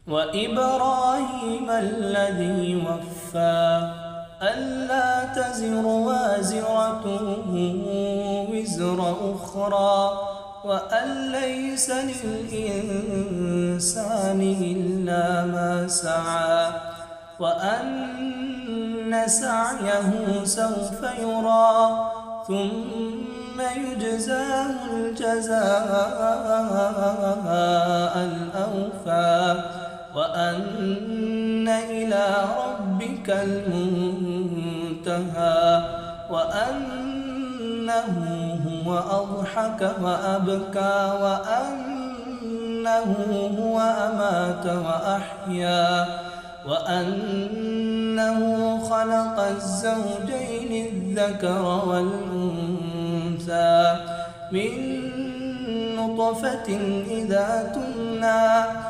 وإبراهيم الذي وفى ألا تزر وازرة وزر أخرى وأن ليس للإنسان إلا ما سعى وأن سعيه سوف يرى ثم يجزاه الجزاء الأوفى وأن إلى ربك المنتهى وأنه هو أضحك وأبكى وأنه هو أمات وأحيا وأنه خلق الزوجين الذكر والأنثى من نطفة إذا تمنى